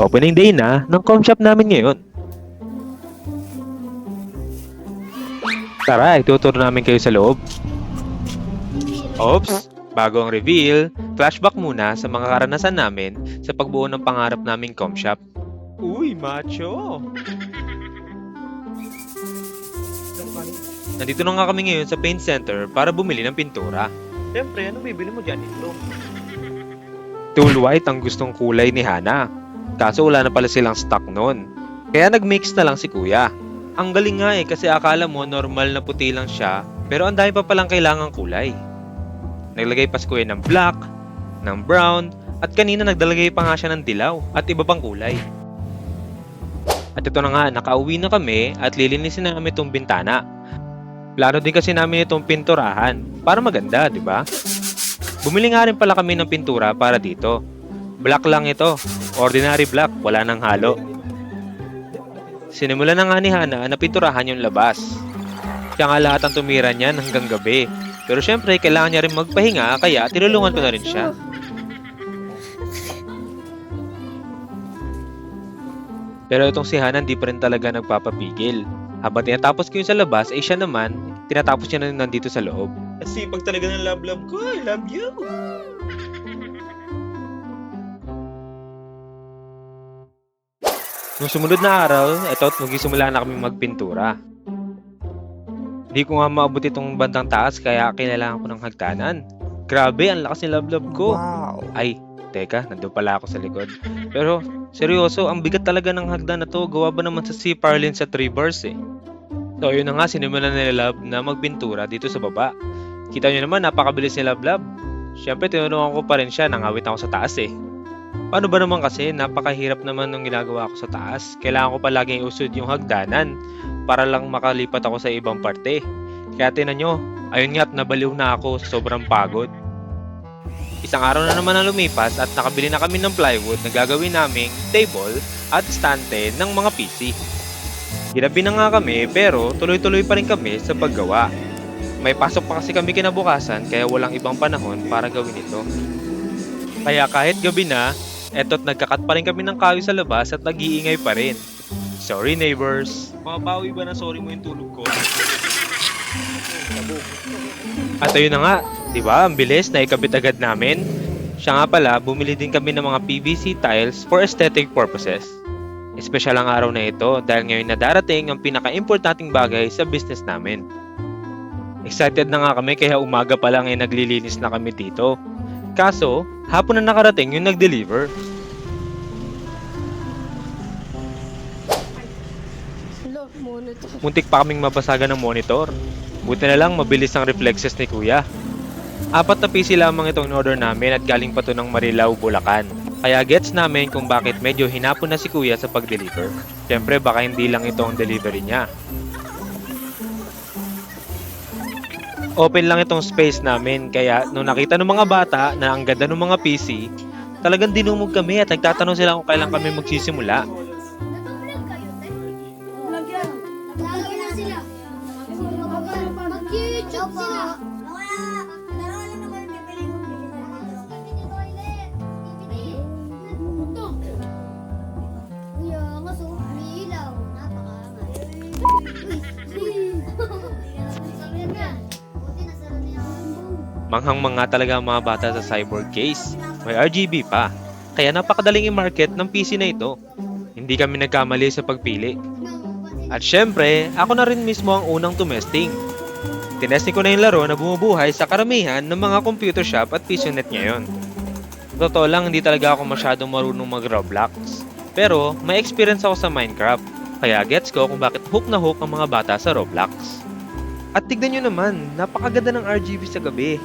Opening day na ng com shop namin ngayon. Tara, ituturo namin kayo sa loob. Oops! Bago ang reveal, flashback muna sa mga karanasan namin sa pagbuo ng pangarap naming com shop. Uy, macho! Nandito na nga kami ngayon sa paint center para bumili ng pintura. Siyempre, ano bibili mo dyan? Ito. Tool white ang gustong kulay ni Hana. Kaso wala na pala silang stock noon. Kaya nag-mix na lang si kuya. Ang galing nga kasi akala mo normal na puti lang siya, pero ang dami pa palang kailangang kulay. Naglagay pa si kuya ng black, ng brown, at kanina nagdalagay pa nga siya ng dilaw at iba pang kulay. At ito na nga, nakauwi na kami at lilinisin na namin itong bintana. Plano din kasi namin itong pinturahan para maganda, di ba? Bumili nga rin pala kami ng pintura para dito. Black lang ito, ordinary black, wala nang halo. Sinimulan na nga ni Hana na pinturahan yung labas. Siya nga lahat ang tumira niyan hanggang gabi. Pero syempre, kailangan niya rin magpahinga kaya tinulungan ko na rin siya. Pero itong si Hana hindi pa rin talaga nagpapapigil. Habang tinatapos ko yung sa labas, ay siya naman, tinatapos niya na nandito sa loob. Kasi pag talaga ng love ko, I love you! Nung sumunod na araw, eto, magsisimula na kami magpintura. Hindi ko nga maabot itong bandang taas kaya kailangan ko ng hagdanan. Grabe, ang lakas ng love ko. Wow. Ay, teka, nandun pala ako sa likod. Pero, seryoso, ang bigat talaga ng hagdan na to. Gawa ba naman sa si Parlin sa 3 bars eh. So, yun na nga, sinimulan nila Love na magpintura dito sa baba. Kita nyo naman, napakabilis ni Love. Siyempre, tinulungan ko pa rin siya, nangawit ako sa taas eh. Paano ba naman kasi, napakahirap naman nung ginagawa ko sa taas. Kailangan ko pa laging usod yung hagdanan para lang makalipat ako sa ibang parte. Kaya tinan nyo, ayun nga't nabaliw na ako sa sobrang pagod. Isang araw na naman ang lumipas at nakabili na kami ng plywood na gagawin naming table at stante ng mga PC. Ginabi na nga kami pero tuloy-tuloy pa rin kami sa paggawa. May pasok pa kasi kami kinabukasan kaya walang ibang panahon para gawin ito. Kaya kahit gabi na, eto't nagkakat pa rin kami ng kahoy sa labas at nag-iingay pa rin. Sorry neighbors. Mabawi ba na sorry mo yung tulog ko? At ayun na nga, di ba? Ang bilis na ikabit agad namin. Siya nga pala, bumili din kami ng mga PVC tiles for aesthetic purposes. Espesyal ang araw na ito dahil ngayon na darating ang pinaka-importanting bagay sa business namin. Excited na nga kami kaya umaga pa lang ay naglilinis na kami dito. Kaso, hapon na nakarating yung nag-deliver. Muntik pa kaming mabasagan ng monitor. Buti na lang mabilis ang reflexes ni Kuya. 4 na PC lamang itong order namin at galing pa to ng Marilao, Bulacan. Kaya gets namin kung bakit medyo hinapon na si Kuya sa pag-deliver. Siyempre baka hindi lang ito ang delivery niya. Open lang itong space namin kaya nung nakita ng mga bata na ang ganda ng mga PC, talagang dinumog kami at nagtatanong sila kung kailan kami magsisimula. Mag-YouTube sila. Manghang-manga talaga ang mga bata sa cyborg case. May RGB pa. Kaya napakadaling i-market ng PC na ito. Hindi kami nagkamali sa pagpili. At syempre, ako na rin mismo ang unang tumesting. Tinesting ko na yung laro na bumubuhay sa karamihan ng mga computer shop at PCnet ngayon. Totoo lang, hindi talaga ako masyadong marunong mag-Roblox. Pero, may experience ako sa Minecraft. Kaya gets ko kung bakit hook na hook ang mga bata sa Roblox. At tignan nyo naman, napakaganda ng RGB sa gabi.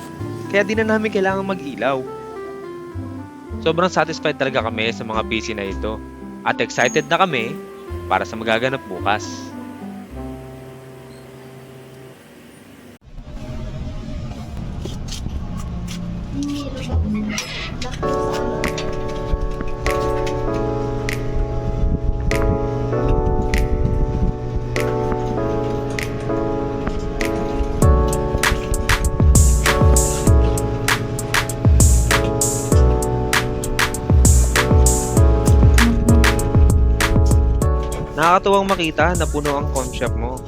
Kaya di na namin kailangan mag-ilaw. Sobrang satisfied talaga kami sa mga PC na ito. At excited na kami para sa magaganap bukas. Nakakatuwang makita na puno ang com shop mo.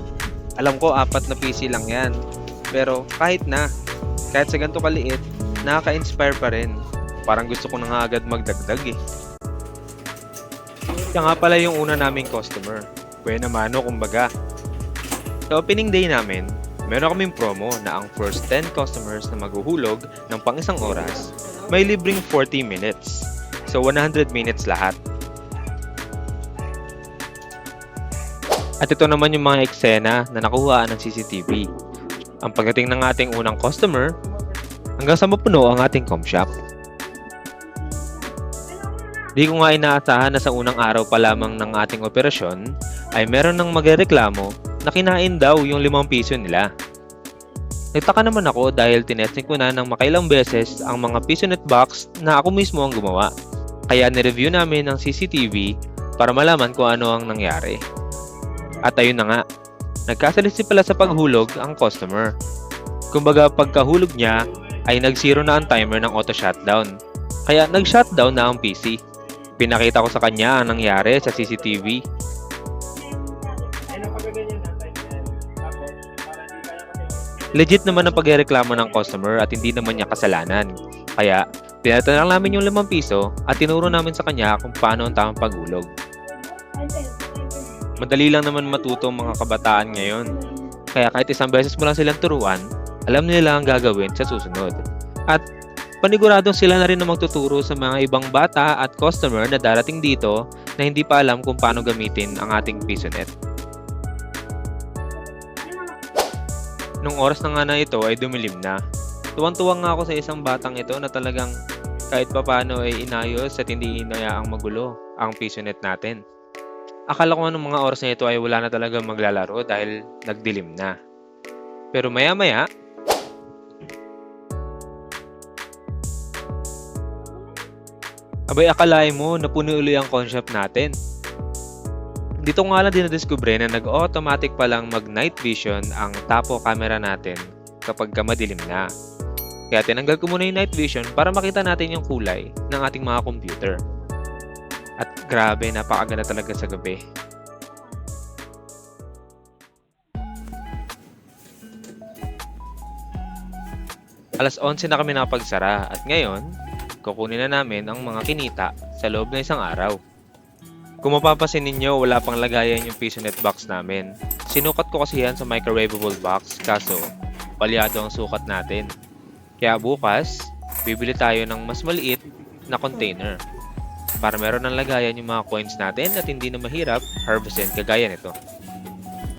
Alam ko 4 na PC lang yan. Pero kahit sa ganito kaliit, nakaka-inspire pa rin. Parang gusto ko na nga agad magdagdag eh. Siya nga pala yung una naming customer. Buena mano kumbaga. Sa opening day namin, meron kaming promo na ang first 10 customers na maghuhulog ng pang isang oras, may libreng 40 minutes. So 100 minutes lahat. At ito naman yung mga eksena na nakuhaan ng CCTV. Ang pagdating ng ating unang customer, hanggang sa mapuno ang ating com shop. Di ko nga inaasahan na sa unang araw pa lamang ng ating operasyon ay meron ng magrereklamo na kinain daw yung 5 piso nila. Nagtaka naman ako dahil tinesting ko na ng makailang beses ang mga PisoNet box na ako mismo ang gumawa. Kaya nireview namin ang CCTV para malaman kung ano ang nangyari. At ayun na nga, nagkasalisi pala sa paghulog ang customer. Kumbaga pagkahulog niya ay nag-zero na ang timer ng auto shutdown. Kaya nag-shutdown na ang PC. Pinakita ko sa kanya ang nangyari sa CCTV. Legit naman ang pagrereklamo ng customer at hindi naman niya kasalanan. Kaya tinatanong namin yung 5 piso at tinuro namin sa kanya kung paano ang tamang paghulog. Madali lang naman matuto ang mga kabataan ngayon. Kaya kahit isang beses mo lang silang turuan, alam nila ang gagawin sa susunod. At paniguradong sila na rin na magtuturo sa mga ibang bata at customer na darating dito na hindi pa alam kung paano gamitin ang ating PisoNet. Nung oras na nga na ito ay dumilim na. Tuwang-tuwang nga ako sa isang batang ito na talagang kahit papano ay inayos at hindi inayaang magulo ang PisoNet natin. Akala ko anong mga oras na ito ay wala na talaga maglalaro dahil nagdilim na. Pero maya-maya, abay akalain mo na puno uli ang concept natin. Dito nga lang dinadiskubre na nag-automatic palang mag-night vision ang tapo camera natin kapag madilim na. Kaya tinanggal ko muna yung night vision para makita natin yung kulay ng ating mga computer. At grabe, napakaganda talaga sa gabi. Alas 11 na kami nakapagsara at ngayon, kukunin na namin ang mga kinita sa loob ng isang araw. Kung mapapansin ninyo, wala pang lagayan yung PisoNet box namin. Sinukat ko kasi yan sa microwavable box, kaso palyado ang sukat natin. Kaya bukas, bibili tayo ng mas maliit na container para meron ng lagayan yung mga coins natin at hindi na mahirap harvestin kagaya nito.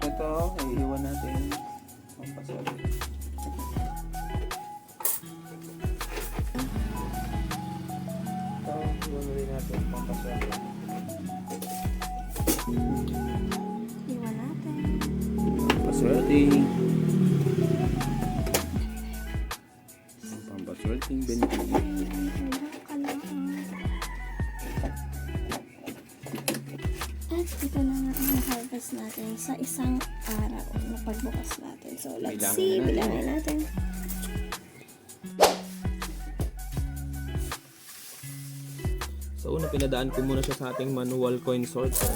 Ito, iiwan natin ang pasok. Ito, iwan rin natin ang pasok. Iwan natin. Pampaswerting. Pampaswerting benefit. At ito na nga ang harvest natin sa isang araw na pagbukas natin. So, let's see. Bilangin natin. So, una pinadaan ko muna siya sa ating manual coin sorter.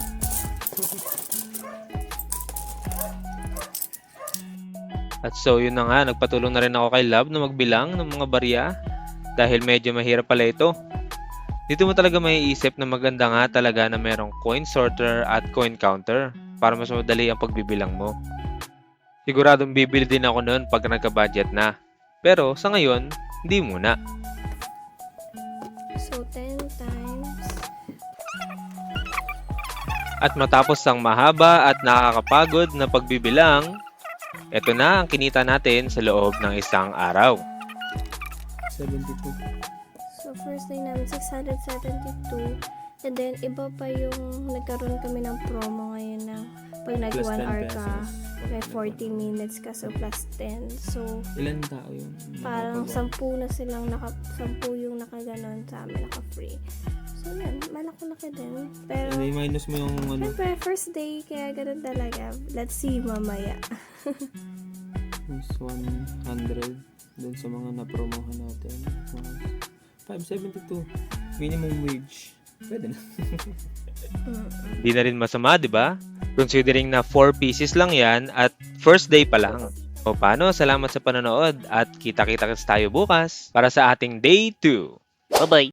At so yun na nga, nagpatulong na rin ako kay Lab na magbilang ng mga barya dahil medyo mahirap pala ito. Dito mo talaga maiisip na maganda nga talaga na merong coin sorter at coin counter para mas madali ang pagbibilang mo. Siguradong bibili din ako noon pag nagka-budget na. Pero sa ngayon, hindi muna. So, 10 times. At matapos ang mahaba at nakakapagod na pagbibilang, ito na ang kinita natin sa loob ng isang araw. 72. So, first day namin, 672. And then, iba pa yung nagkaroon kami ng promo ngayon na pag nag Plus 1 10 hour ka, pesos. may 40 minutes ka, so plus 10. So, Ilan tao yun? parang 10 na silang 10 yung nakaganon sa amin, naka-free. So, yun, malaki-laki din. Pero, minus mo yung ano. syempre, first day, kaya ganun talaga. Let's see mamaya. Mas 100 dun sa mga napromohan natin. 572. Minimum wage. Pwede na. Di na rin masama, di ba? Considering na 4 pieces lang yan at first day pa lang. O paano? Salamat sa panonood at kita-kita tayo bukas para sa ating day 2. Bye-bye.